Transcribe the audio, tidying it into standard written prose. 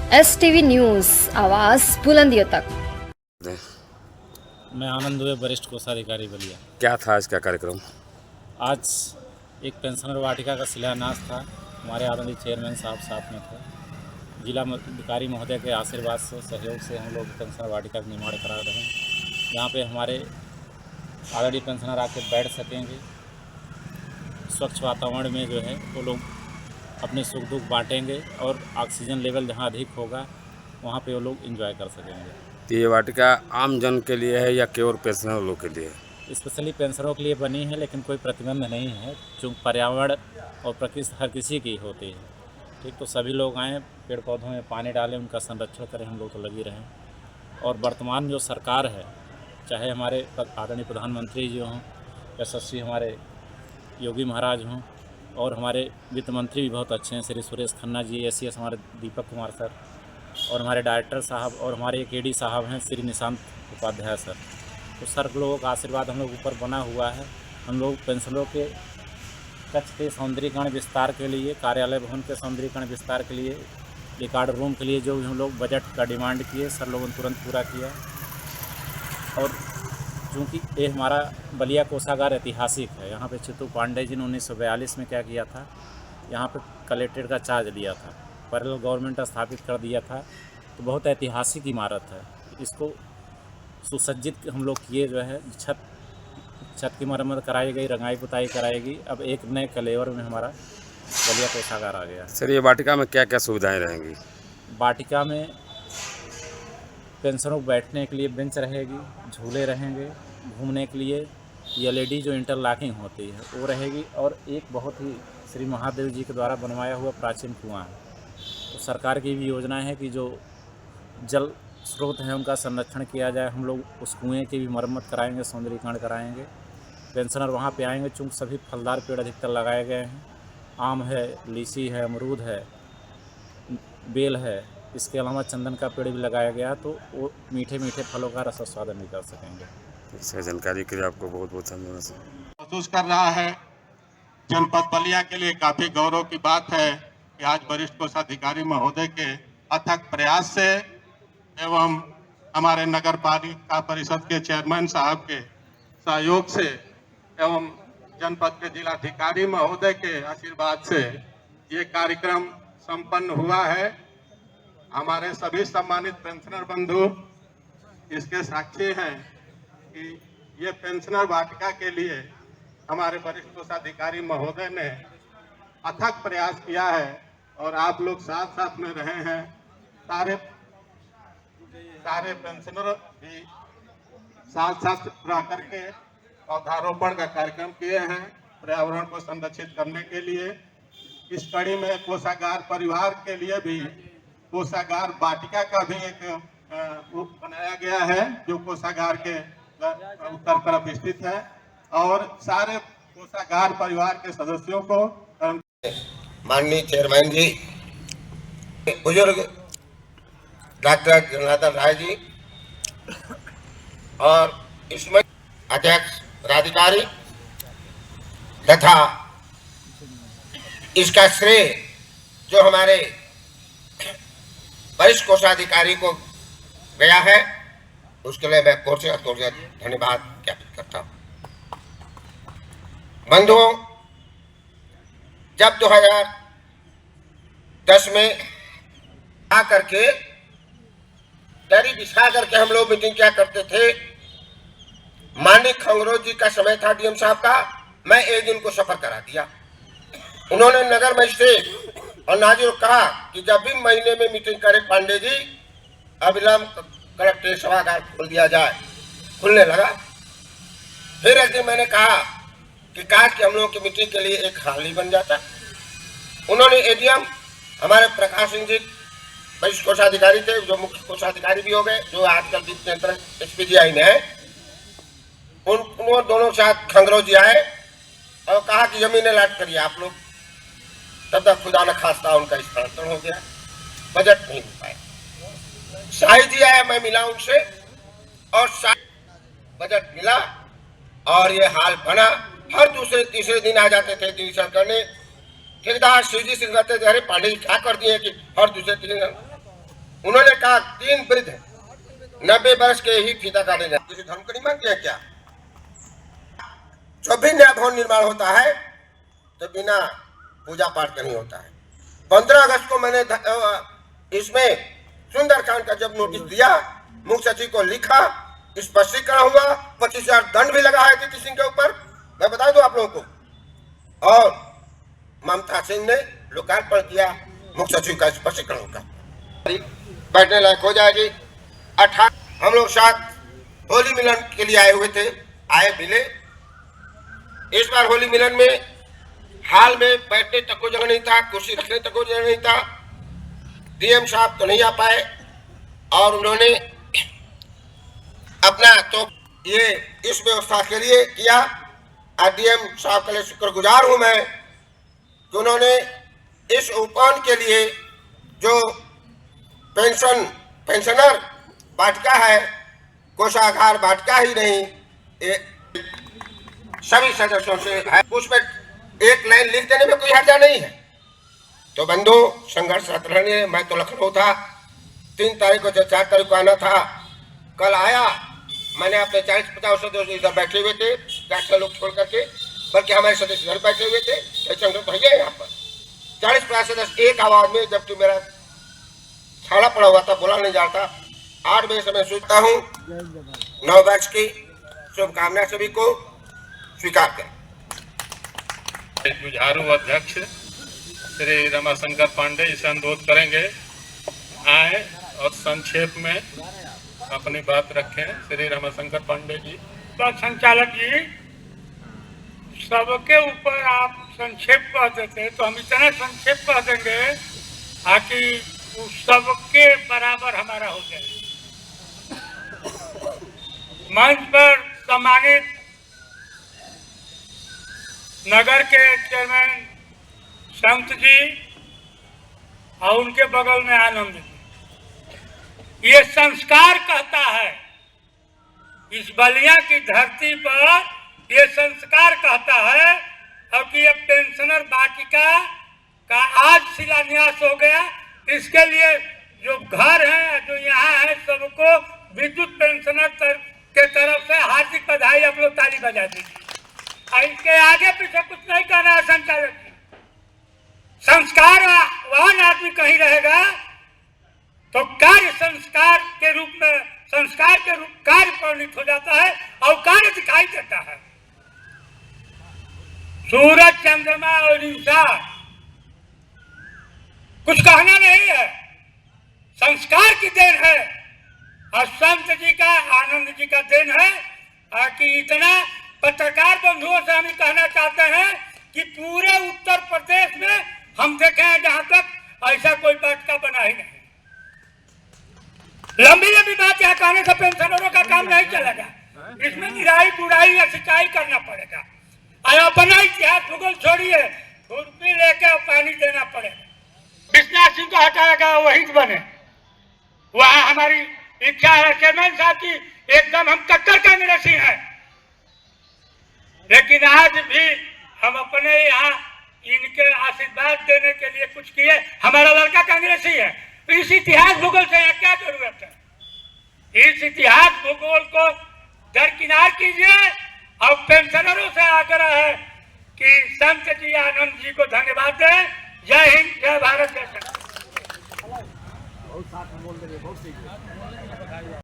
STV news, आवाज़ बुलंदियों तक। मैं आनंद दुबे, वरिष्ठ कोषाधिकारी बलिया। क्या था इसका कार्यक्रम? आज एक पेंशनर वाटिका का शिलान्यास था। हमारे आदरणीय चेयरमैन साहब साथ में थे। जिला अधिकारी महोदय के आशीर्वाद से, सहयोग से हम लोग पेंशनर वाटिका का निर्माण करा रहे हैं, जहाँ पे हमारे आदरणीय पेंशनर आके बैठ सकेंगे। स्वच्छ वातावरण में जो है वो लोग अपने सुख दुख बांटेंगे और ऑक्सीजन लेवल जहाँ अधिक होगा वहाँ पे वो लोग एंजॉय कर सकेंगे। तो ये वाटिका आम जन के लिए है या केवल पेंशनर लोग के लिए? स्पेशली पेंशनरों के लिए बनी है, लेकिन कोई प्रतिबंध नहीं है, चूँकि पर्यावरण और प्रकृति हर किसी की होती है। ठीक, तो सभी लोग आएँ, पेड़ पौधों में पानी डालें, उनका संरक्षण करें, हम लोग तो लगे रहें। और वर्तमान जो सरकार है, चाहे हमारे आदरणीय प्रधानमंत्री जी हों, यशस्वी हमारे योगी महाराज हों, और हमारे वित्त मंत्री भी बहुत अच्छे हैं, श्री सुरेश खन्ना जी, ACS हमारे दीपक कुमार सर, और हमारे डायरेक्टर साहब, और हमारे एक AD साहब हैं श्री निशांत उपाध्याय सर। तो सर लोगों का आशीर्वाद हम लोग ऊपर बना हुआ है। हम लोग पेंशनरों के कक्ष के सौंदर्यीकरण विस्तार के लिए, कार्यालय भवन के सौंदर्यीकरण विस्तार के लिए, रिकॉर्ड रूम के लिए जो हम लोग बजट का डिमांड किए, सर लोगों ने तुरंत पूरा किया। और चूँकि ये हमारा बलिया कोषागार ऐतिहासिक है, यहाँ पे चित्तू पांडे जी ने 1942 में क्या किया था, यहाँ पे कलेक्ट्रेट का चार्ज लिया था, पैरेलल गवर्नमेंट स्थापित कर दिया था। तो बहुत ऐतिहासिक इमारत है। इसको सुसज्जित हम लोग किए, जो है छत की मरम्मत कराई गई, रंगाई पुताई कराएगी। अब एक नए कलेवर में हमारा बलिया कोषागार आ गया। सर, ये वाटिका में क्या क्या सुविधाएं रहेंगी? वाटिका में पेंशनरों को बैठने के लिए बेंच रहेगी, झूले रहेंगे, घूमने के लिए LED जो इंटरलॉकिंग होती है वो रहेगी, और एक बहुत ही श्री महादेव जी के द्वारा बनवाया हुआ प्राचीन कुआं है। तो सरकार की भी योजना है कि जो जल स्रोत हैं उनका संरक्षण किया जाए। हम लोग उस कुएँ की भी मरम्मत कराएंगे, सौंदर्यीकरण कराएंगे। पेंशनर वहाँ पे आएंगे, चूँकि सभी फलदार पेड़ अधिकतर लगाए गए हैं। आम है, लीची है, अमरूद है, बेल है, इसके अलावा चंदन का पेड़ भी लगाया गया, तो वो मीठे मीठे फलों का रस स्वादन भी कर सकेंगे। इससे जानकारी के लिए आपको बहुत बहुत धन्यवाद सर। महसूस कर रहा है। जनपद बलिया के लिए काफी गौरव की बात है कि आज वरिष्ठ कोषाधिकारी महोदय के अथक प्रयास से एवं हमारे नगर पालिका परिषद के चेयरमैन साहब के सहयोग से एवं जनपद के जिलाधिकारी महोदय के आशीर्वाद से ये कार्यक्रम संपन्न हुआ है। हमारे सभी सम्मानित पेंशनर बंधु इसके साक्षी हैं कि ये पेंशनर वाटिका के लिए हमारे वरिष्ठ कोषाधिकारी महोदय ने अथक प्रयास किया है, और आप लोग साथ साथ में रहे हैं। सारे पेंशनर भी साथ साथ रह करके पौधारोपण का कार्यक्रम किए हैं, पर्यावरण को संरक्षित करने के लिए। इस कड़ी में कोषागार परिवार के लिए भी कोषागार वाटिका का भी एक बनाया गया है, जो कोषागार के उत्तर तरफ स्थित है, और सारे कोषागार परिवार के सदस्यों को माननीय चेयरमैन जी, बुजुर्ग डॉक्टर जनार्दन राय जी, और इसमें अध्यक्ष पदाधिकारी तथा इसका श्रेय जो हमारे वरिष्ठ कोषाधिकारी को गया है, उसके लिए मैं कोर्ट से धन्यवाद ज्ञापित करता हूँ। बंधुओं, जब 2010 में आकर के दरी बिछा करके हम लोग मीटिंग क्या करते थे, माननीय खंगरोज जी का समय था, DM साहब का, मैं एक दिन को सफर करा दिया। उन्होंने नगर मजिस्ट्रेट और नाजिर कहा कि जब भी महीने में मीटिंग करे पांडे जी, अविलंब कलेक्ट्रेट सभागार खोल दिया जाए। खुलने लगा। फिर एक दिन मैंने कहा कि काश कि हम लोगों की मीटिंग के लिए एक हॉल ही बन जाता। उन्होंने ADM हमारे प्रकाश सिंह जी वरिष्ठ कोषाधिकारी थे, जो मुख्य कोषाधिकारी भी हो गए, जो आजकल वित्त नियंत्रण SPGI में है, उन दोनों के साथ खंगरोज जी आए और कहा कि जमीन अलॉट करिए आप लोग। तब तक खुदा न खास्ता उनका स्थानांतरण हो गया, बजट नहीं हो पाया। शाही जी आया, मैं मिला उनसे, और बजट मिला, और ये हाल बना। हर दूसरे तीसरे दिन आ जाते थे निरीक्षण करने। ठेकेदार शिवजी सिंह कहते थे, अरे पांडे जी क्या कर दिए कि हर दूसरे तीसरे दिन। उन्होंने कहा 3 वृद्ध 90 वर्ष के ही फीता काटे जाए। किसी धर्म को नहीं मानते हैं क्या? जब भी नया भवन निर्माण होता है तो बिना पूजा पाठ का नहीं होता है। 15 अगस्त को मैंने इसमें सुंदरकांड का जब नोटिस दिया, मुख्य सचिव को लिखा, स्पष्टीकरण हुआ, 25,000 दंड भी लगा है दीदी सिंह के ऊपर, मैं बता दूं आप लोगों को। और ममता सिंह ने लोकार्पण किया मुख्य सचिव का स्पष्टीकरण होगा, बैठने लायक हो जाएगी। 18 हम लोग साथ होली मिलन के लिए आए हुए थे, आए मिले। इस बार होली मिलन में हाल में बैठने तक को जगह नहीं था, कुर्सी रखने तक को जगह नहीं था। डीएम साहब तो नहीं आ पाए और उन्होंने अपना तो ये इस व्यवस्था के लिए किया। डीएम साहब के लिए शुक्रगुजार हूं मैं कि उन्होंने इस उपवन के लिए जो पेंशनर वाटिका है, कोषागार वाटिका ही नहीं, सभी सदस्यों से है, उसमें एक लाइन लिख देने में कोई हर्जा नहीं है। तो बंधु संघर्ष रहने, मैं तो लखनऊ था, 3 तारीख को 4 तारीख को आना था, कल आया। मैंने अपने 40-50 सदस्य इधर बैठे हुए थे, 4 लोग छोड़ करके, बल्कि हमारे सदस्य इधर बैठे हुए थे, तो है यहाँ पर 40-50 सदस्य एक आवाज में, जबकि मेरा छाड़ा पड़ा हुआ था, बोला नहीं जाता। 8 बजे से मैं सोचता हूँ 9 बैच की शुभकामना सभी को स्वीकार करें। जुझारू अध्यक्ष श्री रमाशंकर पांडे जी से अनुरोध करेंगे आए और संक्षेप में अपनी बात रखें। श्री रमाशंकर पांडे जी। तो संचालक जी, सबके ऊपर आप संक्षेप कह देते तो हम इतना संक्षेप कह देंगे ताकि सबके बराबर हमारा हो जाए। मंच पर सम्मानित नगर के चेयरमैन संत जी और उनके बगल में आनंद जी, ये संस्कार कहता है, इस बलिया की धरती पर ये संस्कार कहता है। और कि ये पेंशनर वाटिका का आज शिलान्यास हो गया, इसके लिए जो घर है, जो यहाँ है, सबको विद्युत पेंशनर के तरफ से हार्दिक बधाई। आप लोग ताली बजा दीजिए। इसके आगे पीछे कुछ नहीं कहना है संचालक जी। संस्कारवान आदमी कहीं रहेगा तो कार्य संस्कार के रूप में, संस्कार के रूप कार्य परिणित हो जाता है और कार्य दिखाई देता है। सूरज, चंद्रमा और इंसान कुछ कहना नहीं है, संस्कार की देन है। और संत जी का, आनंद जी का देन है कि इतना पत्रकार बंधुओं से हम कहना चाहते हैं कि पूरे उत्तर प्रदेश में हम देखे हैं जहां तक ऐसा कोई वाटिका बना ही नहीं। लंबी लंबी बात यहाँ कहने से पेंशनरों का काम नहीं चलेगा, इसमें निराई गुड़ाई या सिंचाई करना पड़ेगा। और अपना इतिहास भूगोल छोड़िए, खुरपी लेके पानी देना पड़ेगा। विश्वनाथ सिंह को हटाएगा वही बने, वहां हमारी इच्छा है। चेयरमैन साहब की एकदम हम कट्टर कांग्रेसी हैं, लेकिन आज भी हम अपने यहाँ इनके आशीर्वाद देने के लिए कुछ किए। हमारा लड़का कांग्रेसी है, इस इतिहास भूगोल से क्या जरूरत है? इस इतिहास भूगोल को दरकिनार कीजिए। और पेंशनरों से आग्रह है कि संत जी, आनंद जी को धन्यवाद दें। जय हिंद, जय भारत, जय संत।